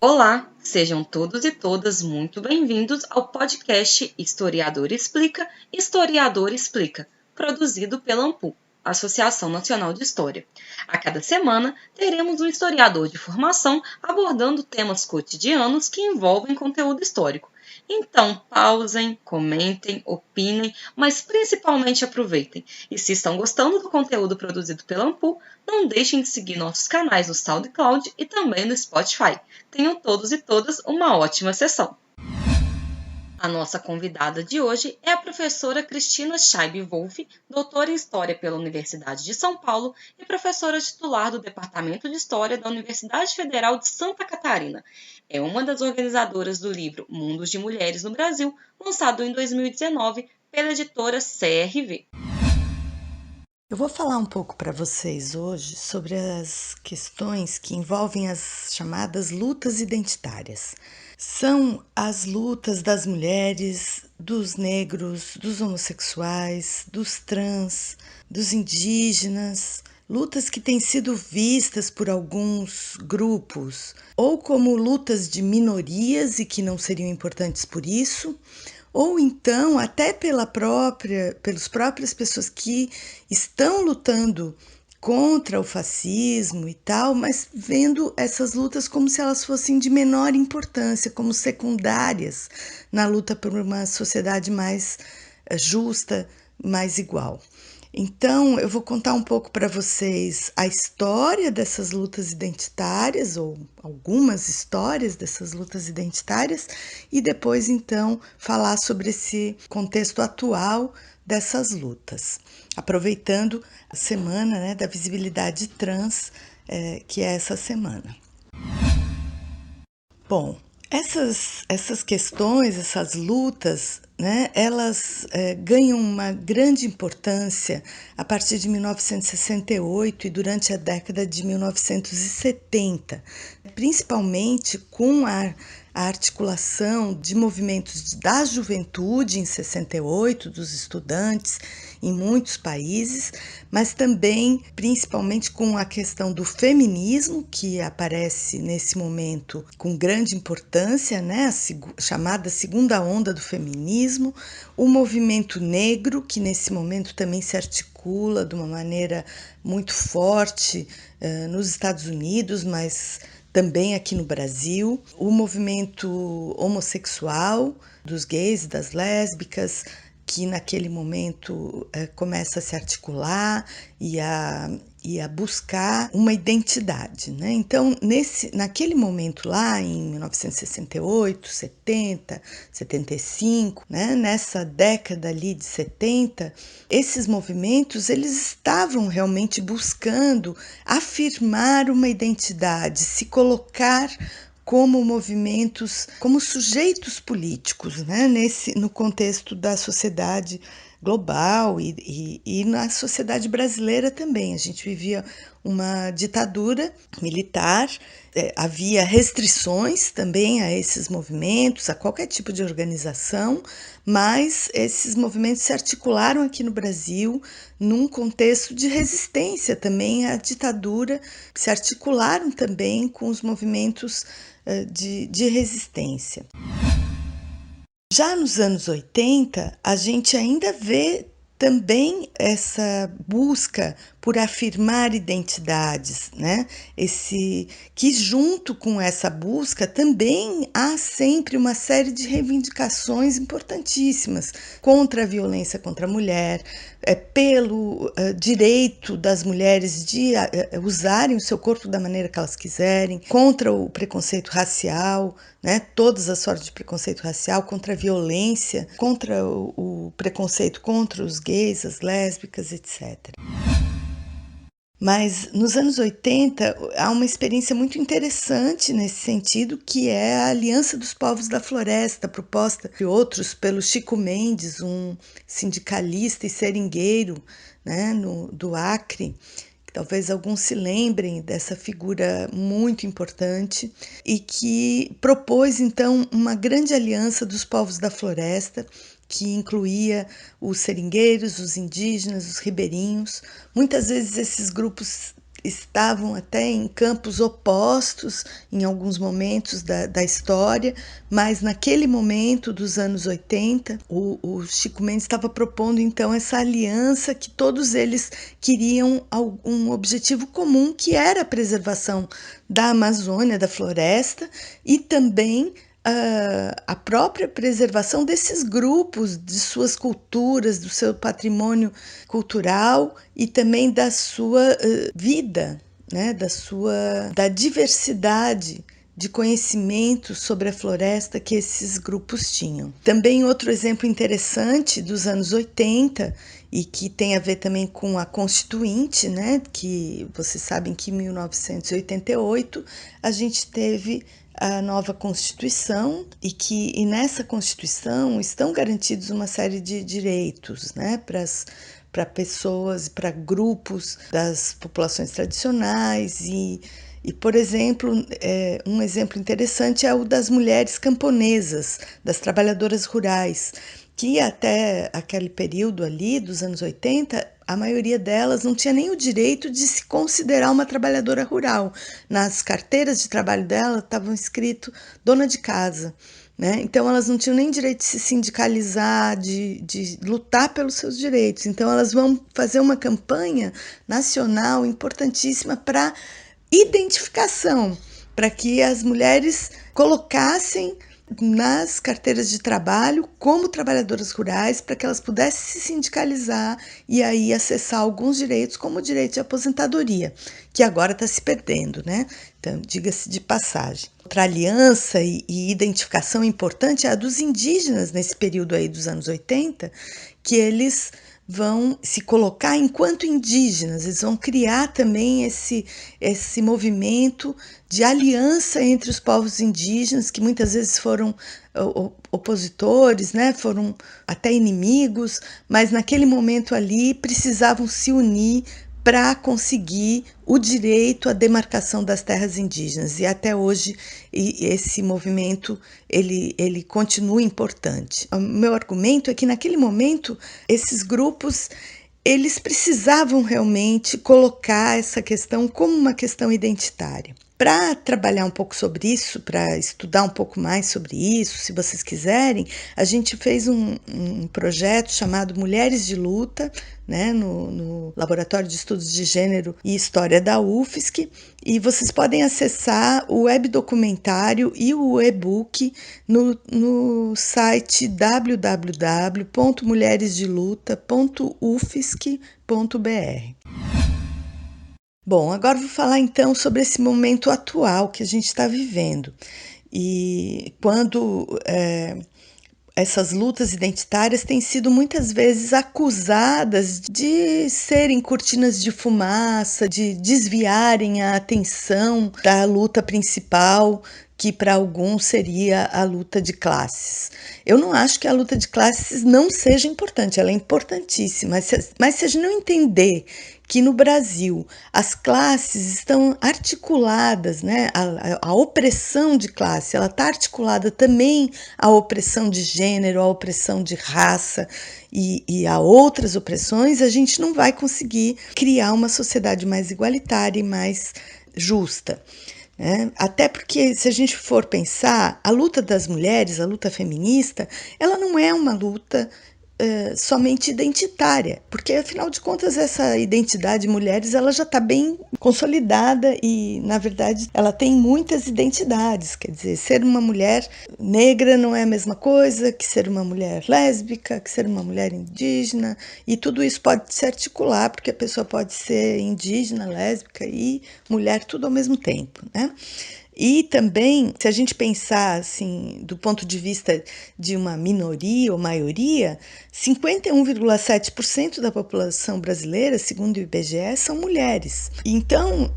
Olá, sejam todos e todas muito bem-vindos ao podcast Historiador Explica, Historiador Explica, produzido pela ANPU, Associação Nacional de História. A cada semana, teremos um historiador de formação abordando temas cotidianos que envolvem conteúdo histórico. Então, pausem, comentem, opinem, mas principalmente aproveitem. E se estão gostando do conteúdo produzido pela ANPU, não deixem de seguir nossos canais no SoundCloud e também no Spotify. Tenham todos e todas uma ótima sessão! A nossa convidada de hoje é a professora Cristina Scheibe-Wolff, doutora em História pela Universidade de São Paulo e professora titular do Departamento de História da Universidade Federal de Santa Catarina. É uma das organizadoras do livro Mundos de Mulheres no Brasil, lançado em 2019 pela editora CRV. Eu vou falar um pouco para vocês hoje sobre as questões que envolvem as chamadas lutas identitárias. São as lutas das mulheres, dos negros, dos homossexuais, dos trans, dos indígenas, lutas que têm sido vistas por alguns grupos ou como lutas de minorias e que não seriam importantes por isso, ou então até pelas próprias pessoas que estão lutando contra o fascismo e tal, mas vendo essas lutas como se elas fossem de menor importância, como secundárias na luta por uma sociedade mais justa, mais igual. Então, eu vou contar um pouco para vocês a história dessas lutas identitárias, ou algumas histórias dessas lutas identitárias, e depois, então, falar sobre esse contexto atual dessas lutas, aproveitando a semana, da visibilidade trans, que é essa semana. Bom, essas questões, essas lutas, elas ganham uma grande importância a partir de 1968 e durante a década de 1970, principalmente com a articulação de movimentos da juventude em 68, dos estudantes em muitos países, mas também principalmente com a questão do feminismo, que aparece nesse momento com grande importância, a chamada segunda onda do feminismo, o movimento negro, que nesse momento também se articula de uma maneira muito forte nos Estados Unidos, mas também aqui no Brasil, o movimento homossexual dos gays e das lésbicas, que naquele momento começa a se articular e a buscar uma identidade, Então, naquele momento lá, em 1968, 70, 75, nessa década ali de 70, esses movimentos eles estavam realmente buscando afirmar uma identidade, se colocar como movimentos, como sujeitos políticos, no contexto da sociedade global e na sociedade brasileira também. A gente vivia uma ditadura militar, havia restrições também a esses movimentos, a qualquer tipo de organização, mas esses movimentos se articularam aqui no Brasil num contexto de resistência também à ditadura, se articularam também com os movimentos de resistência. Já nos anos 80, a gente ainda vê também essa busca por afirmar identidades, que junto com essa busca também há sempre uma série de reivindicações importantíssimas contra a violência contra a mulher, pelo direito das mulheres de usarem o seu corpo da maneira que elas quiserem, contra o preconceito racial, todas as sortes de preconceito racial, contra a violência, contra o preconceito contra os gays, as lésbicas, etc. Mas nos anos 80 há uma experiência muito interessante nesse sentido, que é a Aliança dos Povos da Floresta, proposta de outros pelo Chico Mendes, um sindicalista e seringueiro do Acre. Talvez alguns se lembrem dessa figura muito importante e que propôs, então, uma grande aliança dos povos da floresta, que incluía os seringueiros, os indígenas, os ribeirinhos. Muitas vezes esses grupos estavam até em campos opostos em alguns momentos da história, mas naquele momento dos anos 80, o Chico Mendes estava propondo então essa aliança que todos eles queriam um objetivo comum, que era a preservação da Amazônia, da floresta, e também a própria preservação desses grupos, de suas culturas, do seu patrimônio cultural e também da sua vida, né, da diversidade de conhecimento sobre a floresta que esses grupos tinham. Também outro exemplo interessante dos anos 80 e que tem a ver também com a Constituinte, né, que vocês sabem que em 1988 a gente teve a nova Constituição e nessa Constituição estão garantidos uma série de direitos, né, para pessoas, para grupos das populações tradicionais e, por exemplo, um exemplo interessante é o das mulheres camponesas, das trabalhadoras rurais, que até aquele período ali dos anos 80, a maioria delas não tinha nem o direito de se considerar uma trabalhadora rural. Nas carteiras de trabalho dela estavam escrito dona de casa, né? Então elas não tinham nem direito de se sindicalizar, de lutar pelos seus direitos. Então elas vão fazer uma campanha nacional importantíssima para identificação, para que as mulheres colocassem nas carteiras de trabalho como trabalhadoras rurais, para que elas pudessem se sindicalizar e aí acessar alguns direitos, como o direito de aposentadoria, que agora está se perdendo, né? Então, diga-se de passagem. Outra aliança e identificação importante é a dos indígenas nesse período aí dos anos 80, que eles vão se colocar enquanto indígenas, eles vão criar também esse movimento de aliança entre os povos indígenas, que muitas vezes foram opositores, né? Foram até inimigos, mas naquele momento ali precisavam se unir para conseguir o direito à demarcação das terras indígenas. E até hoje esse movimento ele continua importante. O meu argumento é que naquele momento esses grupos eles precisavam realmente colocar essa questão como uma questão identitária. Para trabalhar um pouco sobre isso, para estudar um pouco mais sobre isso, se vocês quiserem, a gente fez um projeto chamado Mulheres de Luta, né, no Laboratório de Estudos de Gênero e História da UFSC, e vocês podem acessar o webdocumentário e o e-book no site www.mulheresdeluta.ufsc.br. Bom, agora vou falar então sobre esse momento atual que a gente está vivendo. E quando essas lutas identitárias têm sido muitas vezes acusadas de serem cortinas de fumaça, de desviarem a atenção da luta principal, que para alguns seria a luta de classes. Eu não acho que a luta de classes não seja importante, ela é importantíssima, mas se a gente não entender que no Brasil as classes estão articuladas, né? A opressão de classe, ela está articulada também à opressão de gênero, à opressão de raça e a outras opressões, a gente não vai conseguir criar uma sociedade mais igualitária e mais justa. Até porque, se a gente for pensar, a luta das mulheres, a luta feminista, ela não é uma luta somente identitária, porque afinal de contas essa identidade de mulheres ela já está bem consolidada e na verdade ela tem muitas identidades, quer dizer, ser uma mulher negra não é a mesma coisa que ser uma mulher lésbica, que ser uma mulher indígena, e tudo isso pode se articular porque a pessoa pode ser indígena, lésbica e mulher tudo ao mesmo tempo, né? E também, se a gente pensar assim, do ponto de vista de uma minoria ou maioria, 51,7% da população brasileira, segundo o IBGE, são mulheres. Então,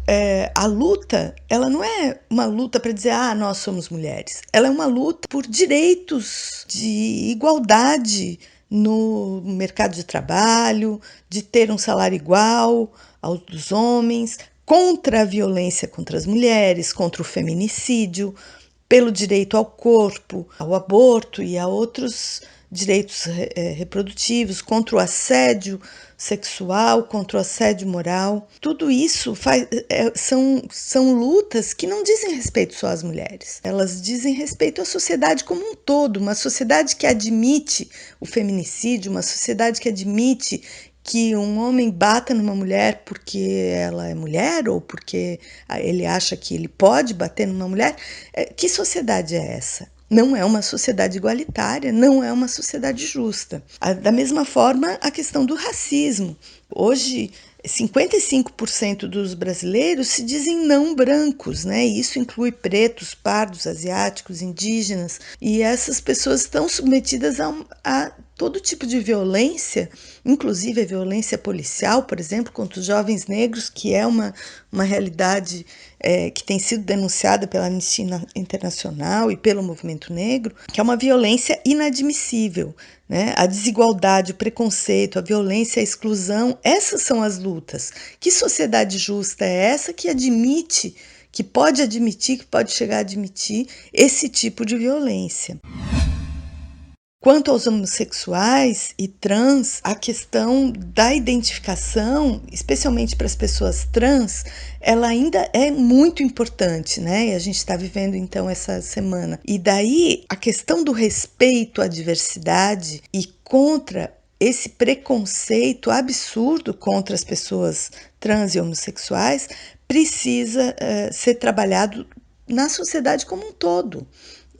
a luta, ela não é uma luta para dizer, nós somos mulheres. Ela é uma luta por direitos de igualdade no mercado de trabalho, de ter um salário igual aos dos homens, contra a violência contra as mulheres, contra o feminicídio, pelo direito ao corpo, ao aborto e a outros direitos reprodutivos, contra o assédio sexual, contra o assédio moral. Tudo isso são lutas que não dizem respeito só às mulheres. Elas dizem respeito à sociedade como um todo, uma sociedade que admite o feminicídio, uma sociedade que admite que um homem bata numa mulher porque ela é mulher ou porque ele acha que ele pode bater numa mulher. Que sociedade é essa? Não é uma sociedade igualitária, não é uma sociedade justa. Da mesma forma, a questão do racismo. Hoje, 55% dos brasileiros se dizem não brancos, né? Isso inclui pretos, pardos, asiáticos, indígenas, e essas pessoas estão submetidas a todo tipo de violência, inclusive a violência policial, por exemplo, contra os jovens negros, que é uma realidade que tem sido denunciada pela Anistia Internacional e pelo movimento negro, que é uma violência inadmissível. Né? A desigualdade, o preconceito, a violência, a exclusão, essas são as lutas. Que sociedade justa é essa que admite, que pode chegar a admitir esse tipo de violência? Quanto aos homossexuais e trans, a questão da identificação, especialmente para as pessoas trans, ela ainda é muito importante, né? E a gente está vivendo então essa semana. E daí a questão do respeito à diversidade e contra esse preconceito absurdo contra as pessoas trans e homossexuais precisa ser trabalhado na sociedade como um todo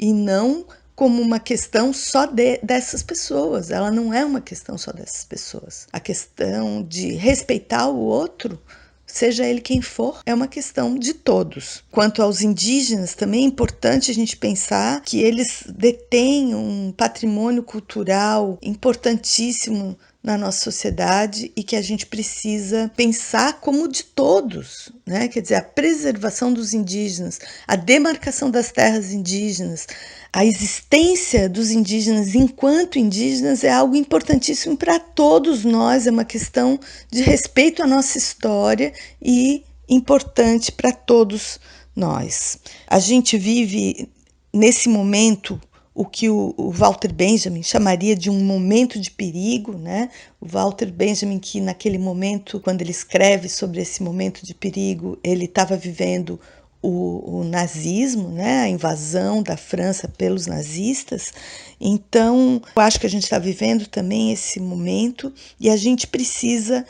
e não como uma questão só dessas pessoas. Ela não é uma questão só dessas pessoas. A questão de respeitar o outro, seja ele quem for, é uma questão de todos. Quanto aos indígenas, também é importante a gente pensar que eles detêm um patrimônio cultural importantíssimo na nossa sociedade e que a gente precisa pensar como de todos, né? Quer dizer, a preservação dos indígenas, a demarcação das terras indígenas, a existência dos indígenas enquanto indígenas é algo importantíssimo para todos nós, é uma questão de respeito à nossa história e importante para todos nós. A gente vive nesse momento o que o Walter Benjamin chamaria de um momento de perigo, né? O Walter Benjamin, que naquele momento, quando ele escreve sobre esse momento de perigo, ele estava vivendo o nazismo, né? A invasão da França pelos nazistas. Então, eu acho que a gente está vivendo também esse momento e a gente precisa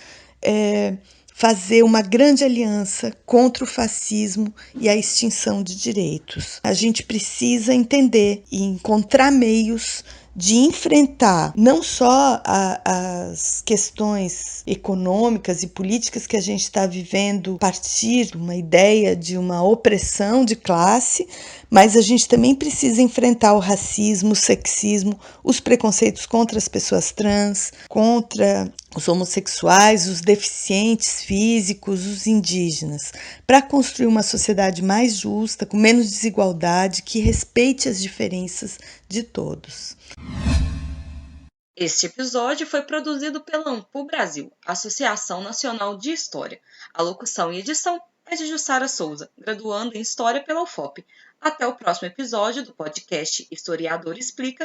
fazer uma grande aliança contra o fascismo e a extinção de direitos. A gente precisa entender e encontrar meios de enfrentar não só as questões econômicas e políticas que a gente está vivendo a partir de uma ideia de uma opressão de classe, mas a gente também precisa enfrentar o racismo, o sexismo, os preconceitos contra as pessoas trans, contra os homossexuais, os deficientes físicos, os indígenas, para construir uma sociedade mais justa, com menos desigualdade, que respeite as diferenças de todos. Este episódio foi produzido pela AMPU Brasil, Associação Nacional de História. A locução e edição é de Jussara Souza, graduanda em História pela UFOP. Até o próximo episódio do podcast Historiador Explica.